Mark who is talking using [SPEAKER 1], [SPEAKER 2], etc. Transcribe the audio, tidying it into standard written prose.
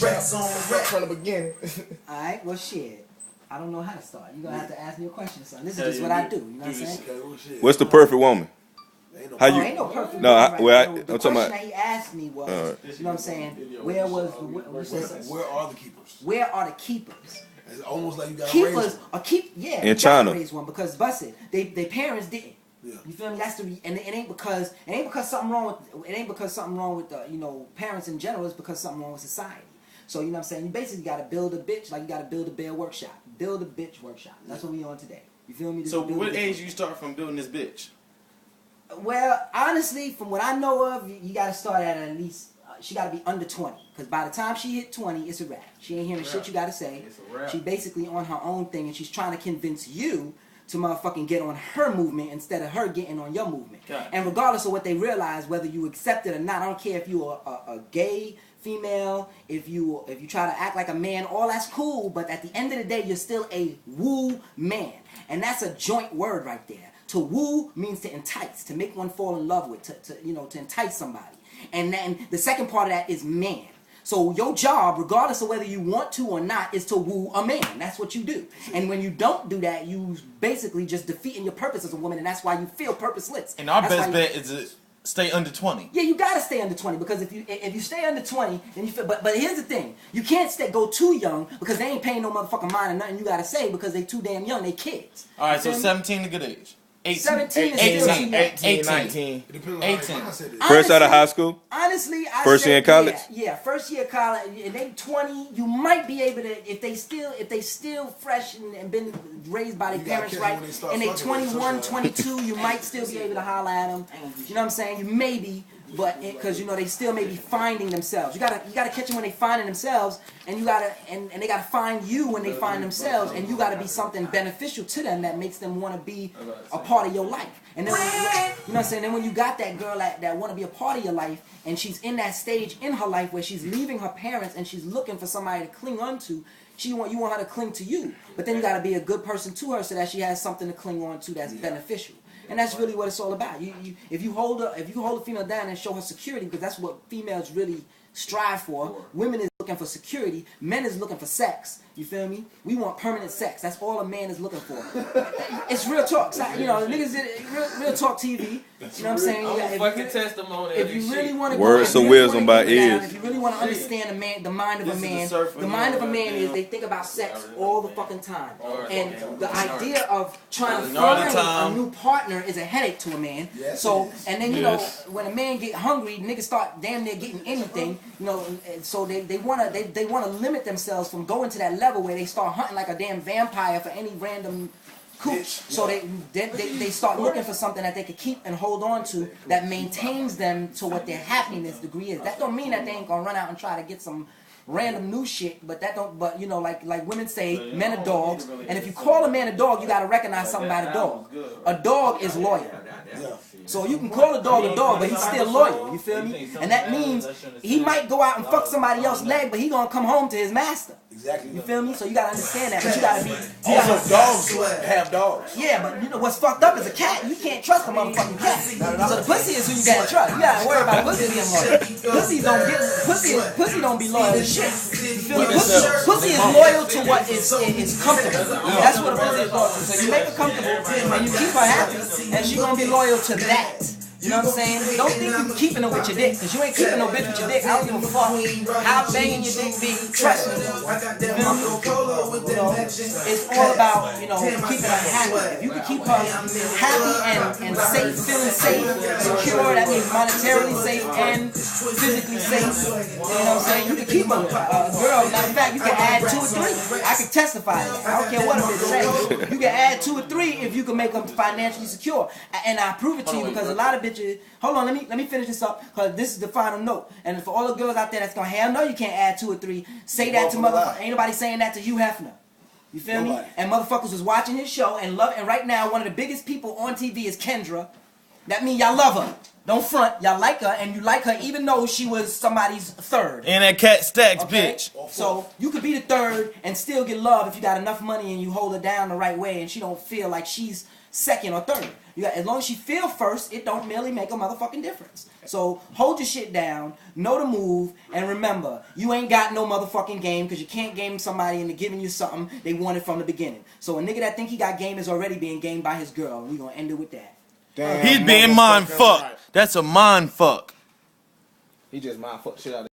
[SPEAKER 1] from the beginning.
[SPEAKER 2] All right, well, shit. I don't know how to start. You're going to have to ask me a question, son. This is just what I do. You know what I'm saying?
[SPEAKER 3] What's the perfect woman?
[SPEAKER 2] How you? Ain't no perfect
[SPEAKER 3] no,
[SPEAKER 2] woman.
[SPEAKER 3] I'm
[SPEAKER 2] the
[SPEAKER 3] talking
[SPEAKER 2] question
[SPEAKER 3] about.
[SPEAKER 2] that he asked me was, you know what I'm saying? Where
[SPEAKER 4] are the keepers?
[SPEAKER 2] Where are the keepers?
[SPEAKER 4] It's almost like you got
[SPEAKER 2] keepers are
[SPEAKER 3] in China.
[SPEAKER 2] Raise one because busted. They parents didn't.
[SPEAKER 4] Yeah.
[SPEAKER 2] You feel me? That's the and it ain't because something wrong with the parents in general. It's because something wrong with society. So you know what I'm saying? You basically got to build a bitch like you got to build a bear workshop. Build a bitch workshop. That's what we on today. You feel me?
[SPEAKER 1] So what age you start from building this bitch?
[SPEAKER 2] Well, honestly, from what I know of, you got to start at least. She got to be under 20. Because by the time she hit 20, it's a wrap. She ain't hearing shit you got to say. She basically on her own thing, and she's trying to convince you to motherfucking get on her movement instead of her getting on your movement. Okay. And regardless of what they realize, whether you accept it or not, I don't care if you're a gay female, if you try to act like a man, all that's cool, but at the end of the day, you're still a woo man. And that's a joint word right there. To woo means to entice, to make one fall in love with, to entice somebody. And then the second part of that is man. So your job, regardless of whether you want to or not, is to woo a man. That's what you do. And when you don't do that, you basically just defeating your purpose as a woman, and that's why you feel purposeless.
[SPEAKER 1] And our best bet is to stay under 20.
[SPEAKER 2] Yeah, you gotta stay under 20 because if you stay under 20, then you feel. But here's the thing: you can't go too young because they ain't paying no motherfucking mind or nothing you gotta say because they too damn young. They kids.
[SPEAKER 1] All right, so 17 a good age.
[SPEAKER 2] 17 is
[SPEAKER 3] 18,
[SPEAKER 1] 19. 18.
[SPEAKER 3] First out of high school?
[SPEAKER 2] Honestly,
[SPEAKER 3] first year in college?
[SPEAKER 2] Yeah, first year of college. And they 20, you might be able to, if they still fresh and been raised by their parents right, and they 21, 22, you might still be able to holler at them. You know what I'm saying? You maybe, but because they still may be finding themselves. You gotta catch them when they finding themselves, and you gotta and they gotta find you when they find themselves, and you gotta be something beneficial to them that makes them want to be a part of your life. And then you know what I'm saying. Then when you got that girl that want to be a part of your life, and she's in that stage in her life where she's leaving her parents and she's looking for somebody to cling on to. You want her to cling to you, but then you gotta be a good person to her so that she has something to cling on to that's beneficial. And that's really what it's all about. If you hold a female down and show her security, because that's what females really strive for. Women is looking for security. Men is looking for sex. You feel me? We want permanent sex. That's all a man is looking for. It's real talk. Niggas real talk TV. You know what I'm saying? If you really want to
[SPEAKER 3] words of wisdom by ears.
[SPEAKER 2] If you really want to understand the mind of a man, the mind of a man is they think about sex all the fucking time. And the idea of trying to find a new partner is a headache to a man. So, and then when a man get hungry, niggas start damn near getting anything. So they wanna limit themselves from going to that level where they start hunting like a damn vampire for any random cooch. So they start looking for something that they could keep and hold on to that maintains them to what their happiness degree is. That don't mean that they ain't gonna run out and try to get some random new shit, but like women say, men are dogs, and if you call a man a dog, you gotta recognize something about a dog. A dog is loyal. So you can call a dog, but he's still loyal. You feel me? And that means he might go out and fuck somebody else's leg, but he gonna come home to his master.
[SPEAKER 4] Exactly.
[SPEAKER 2] You feel me? So you gotta understand that, but you gotta be.
[SPEAKER 4] Also, dogs have dogs.
[SPEAKER 2] Yeah, but what's fucked up is a cat. You can't trust a motherfucking cat. So the pussy is who you gotta trust. You gotta worry about pussy being loyal. Pussy don't be loyal to shit. You feel me? Pussy is loyal to what is comfortable. That's what a pussy is loyal to. So you make her comfortable and you keep her happy, and she gonna be loyal to that. You know what I'm saying? Don't think you keeping her with your dick, because you ain't keeping no bitch with your dick. I don't give a fuck how banging your dick be. Trust me. It's all about, keeping her happy. If you can keep her happy and safe, feeling safe, secure, that means monetarily safe and physically safe. You know what I'm saying? You can keep a girl. Matter of fact, you can add 2 or 3. I can testify to that. I don't care what a bitch say. You can add 2 or 3 if you can make them financially secure. And I prove it to you because a lot of bitches. Hold on, let me finish this up because this is the final note. And for all the girls out there that's gonna hell no, you can't add 2 or 3. Say that to motherfuckers. Ain't nobody saying that to Hugh Hefner. You feel me? And motherfuckers was watching his show and love. And right now, one of the biggest people on TV is Kendra. That means y'all love her. Don't front. Y'all like her, and you like her even though she was somebody's third.
[SPEAKER 1] And that cat stacks, bitch.
[SPEAKER 2] So you could be the third and still get love if you got enough money and you hold her down the right way, and she don't feel like she's second or third. As long as she feel first, it don't really make a motherfucking difference. So hold your shit down, know the move, and remember, you ain't got no motherfucking game because you can't game somebody into giving you something they wanted from the beginning. So a nigga that think he got game is already being gamed by his girl, and we gonna end it with that.
[SPEAKER 5] Damn,
[SPEAKER 1] He's being mind
[SPEAKER 5] motherfucker,
[SPEAKER 1] fucked.
[SPEAKER 5] right.
[SPEAKER 1] That's a mind fuck.
[SPEAKER 5] He just mind fuck shit out of